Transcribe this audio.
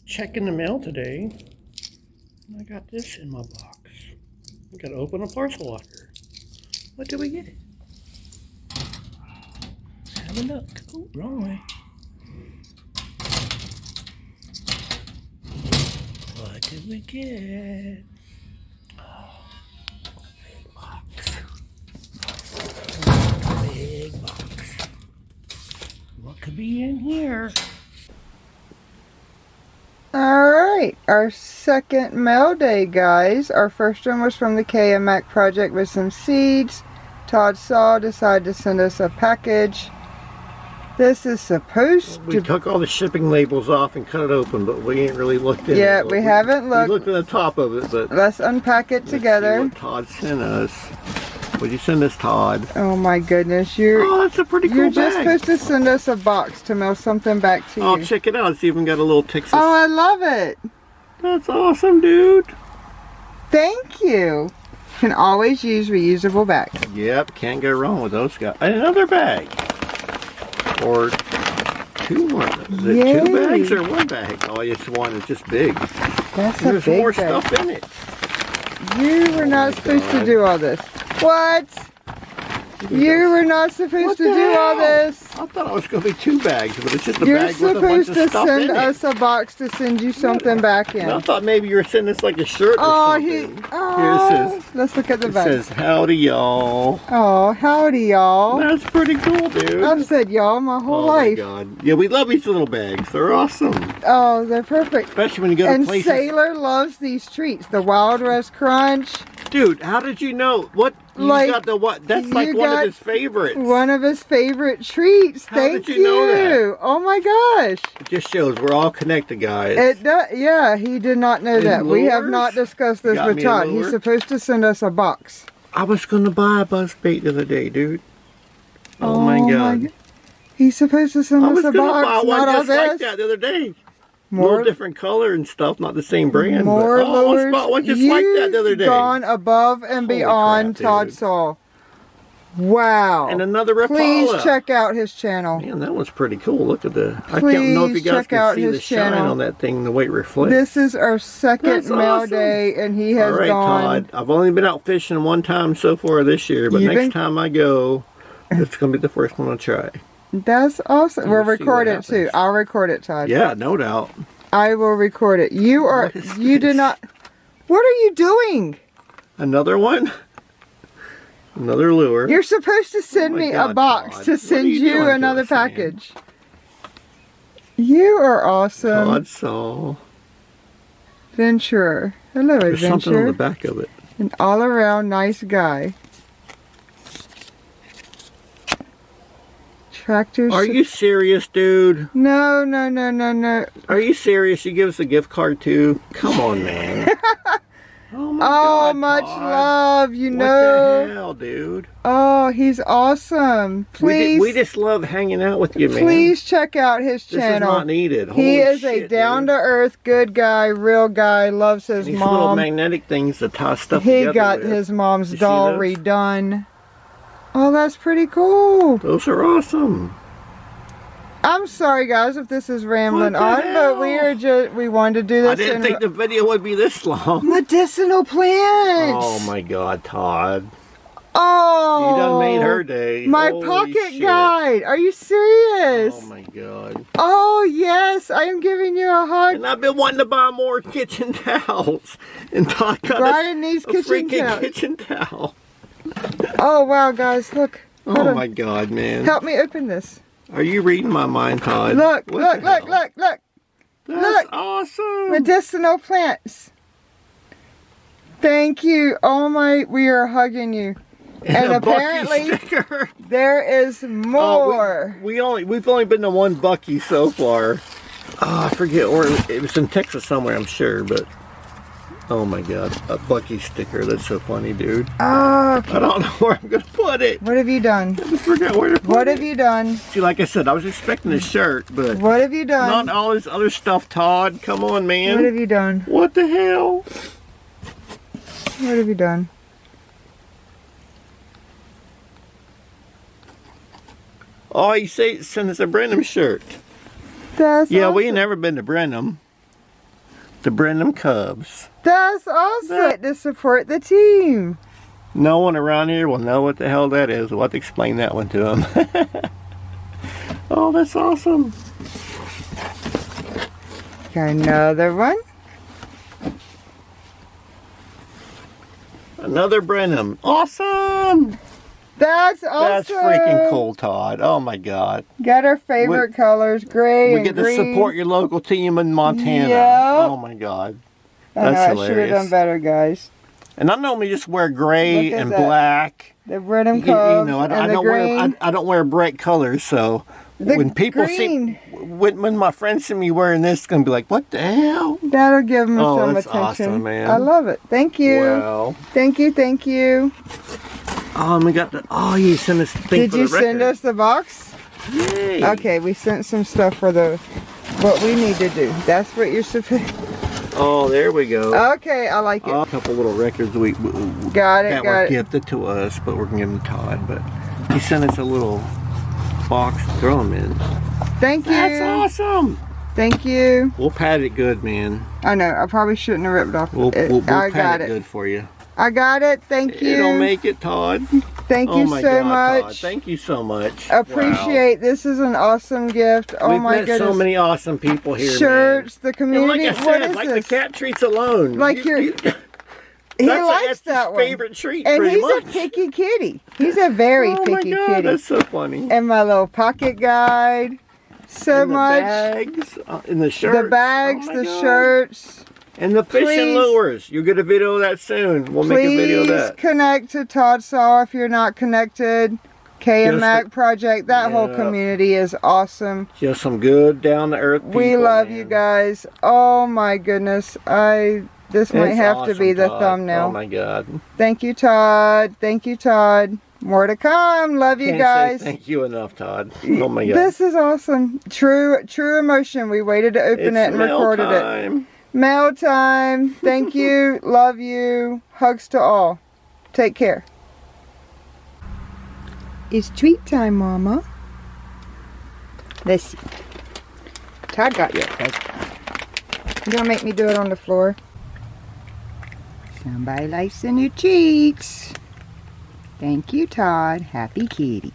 checking the mail today. I got this in my box. I gotta open a parcel locker. What did we get? Let's have a look. Oh, wrong way. What did we get? Oh, big box. Big box. What could be in here? Alright, our second mail day, guys. Our first one was from the KMAC project with some seeds. Todd Saw decided to send us a package. This is supposed to... We took all the shipping labels off and cut it open, but we ain't really looked in it. Yeah, we haven't looked. We looked at the top of it, but... Let's unpack it together. Let's see what Todd sent us. What'd you send us, Todd? Oh my goodness, Oh, that's a pretty cool You're bag. just supposed to send us a box to mail something back to you. Oh, check it out. It's even got a little Texas. Oh, I love it. That's awesome, dude. Thank you. Can always use reusable bag. Yep, can't go wrong with those guys. And another bag. Or two more. Is it Yay. 2 bags or 1 bag? Oh, it's one. It's just big. That's a There's big more bag. stuff in it. You were not supposed to do all this. What? You were not supposed to do all this. I thought it was going to be 2 bags, but it's just a You're bag with a bunch supposed of to stuff send in it. us a box to send you something back in. And I thought maybe you were sending us like a shirt or something. Here it says. Let's look at the It back. says, howdy, y'all. Oh, howdy, y'all. That's pretty cool, dude. I've said y'all my whole Oh life. my God. Yeah, we love these little bags. They're awesome. Oh, they're perfect. Especially when you go to And places. Sailor loves these treats. The Wild West Crunch. Dude, how did you know? What? You Like, got the what? That's like you one of got his favorites. One of his favorite treats. How Thank did you know that? Oh my gosh. It just shows we're all connected, guys. It does. Yeah, he did not know And that. We have lures? not discussed this Got with me a Todd. lure? He's supposed to send us a box. I was going to buy a buzz bait the other day, dude. Oh my God. He's supposed to send I us was a going to box, buy one not all just like this. that the other day. More, little different color and stuff, not the same brand. more But, I almost lures. bought one just like that the other day. You've gone above and Holy beyond crap, Todd dude. Saw. Wow. And another Rapala. Please check out his channel. Man, that one's pretty cool. Look at the... I Please can't know if you guys check out can see his the shine channel. on that thing, the way it reflects. This is our second That's mail awesome. day, and he has All right, gone. Todd. I've only been out fishing one time so far this year, but You've next been- time I go, it's going to be the first one I'll try. That's awesome. We'll We'll see record what it too. happens. I'll record it, Todd. Yeah, no doubt. I will record it. You are. What is You this? did not. What are you doing? Another one? Another lure. You're supposed to send Oh my me a God, box Todd. to What send are you you doing to another us, man? package. You are awesome. Todd Saw. Adventurer. Hello, There's something on adventurer. the back of it. An all-around nice guy. Tractors. Are you serious, dude? No, no, no, no, no. Are you serious? You give us a gift card too? Come on, man. Oh my Oh, God, much Todd. love. You What know. the hell, dude? Oh, he's awesome. Please. We just love hanging out with you, man. Please check out his This channel. is not needed. He Holy is shit, a down-to-earth, good guy, real guy, loves his These little mom. magnetic things to tie stuff He together got with. his mom's You see doll those? redone. Oh, that's pretty cool. Those are awesome. I'm sorry, guys, if this is rambling What the on, but we hell? are just—we wanted to do this. I didn't think the video would be this long. medicinal plants. Oh my God, Todd. Oh, You done made her day. My Holy pocket shit. guide. Are you serious? Oh my God. Oh yes, I am giving you a hug. And I've been wanting to buy more kitchen towels. And Todd got Brian us needs a kitchen freaking towels. kitchen towel. Oh wow, guys, look. Hold Oh on. my God, man. Help me open this. Are you reading my mind, Todd? Look, What look, the look, hell? look, look. That's look. awesome. Medicinal plants. Thank you. Oh my, we are hugging you. And a Bucky apparently sticker. there is more. We've only been to one Bucky so far. Oh, I forget where it was in Texas somewhere, I'm sure, but oh my God, a Bucky sticker. That's so funny, dude. Oh, I don't know where I'm gonna put it. what have you done? I forgot where to put What it. have you done? See, like I said, I was expecting a shirt, but What have you done? not all this other stuff, Todd. Come on, man. What have you done? What the hell? What have you done? Oh, you say send us a Brenham shirt. That's Yeah, we awesome. ain't never been to Brenham. The Brenham Cubs. That's awesome to support the team. No one around here will know what the hell that is. We'll have to explain that one to them. Oh, that's awesome. Got another one. Another Brenham. Awesome. That's awesome. That's freaking cool, Todd. Oh my God. Got our favorite colors, gray and green. We get to support your local team in Montana. Yep. Oh my God. I That's hilarious. I should have done better, guys. And I normally just wear gray and black. The Brenham Cubs I don't wear bright colors, so when people see, when my friends see me wearing this, it's gonna be like, what the hell? That'll give them some that's attention. Awesome, man. I love it. Thank you. Wow. Thank you. Thank you. Oh, and we got the. Oh, you sent us the thing Did for you the record. send us the box? Yay. Okay, we sent some stuff for what we need to do. That's what you're supposed. Oh, there we go. Okay, I like it. A couple little records we got it. that were gifted to us, but we're gonna give them to Todd. But he sent us a little box to throw them in. Thank you. That's awesome. Thank you. We'll pat it good, man. I know. I probably shouldn't have ripped off. We'll pat it good for you. I got it. Thank you. It'll make it, Todd. Thank you so much. Todd. Thank you so much. Appreciate. This is an awesome gift. Oh my goodness. We've met so many awesome people here. Shirts, the community. And like I what said, is like this? the cat treats alone. Like he likes that one. Favorite treat, and pretty he's much. a picky kitty. He's a very picky kitty. That's so funny. And my little pocket guide. So and much. The bags, and the shirts. The bags, the shirts. And the fishing lures. You'll get a video of that soon. We'll make a video of that. Please connect to Todd Saw if you're not connected. Mac Project. That whole community is awesome. Just some good down-to-earth people. We love you guys. Oh my goodness. This might have to be the thumbnail. Oh my God. Thank you, Todd. Thank you, Todd. More to come. Love you guys. Say thank you enough, Todd. Oh my God. This is awesome. True emotion. We waited to open it and recorded it. Mail time. Thank you. Love you. Hugs to all. Take care. It's treat time, Mama. Let's see. Todd got your present. You're gonna make me do it on the floor. Somebody likes the new treats. Thank you, Todd. Happy kitty.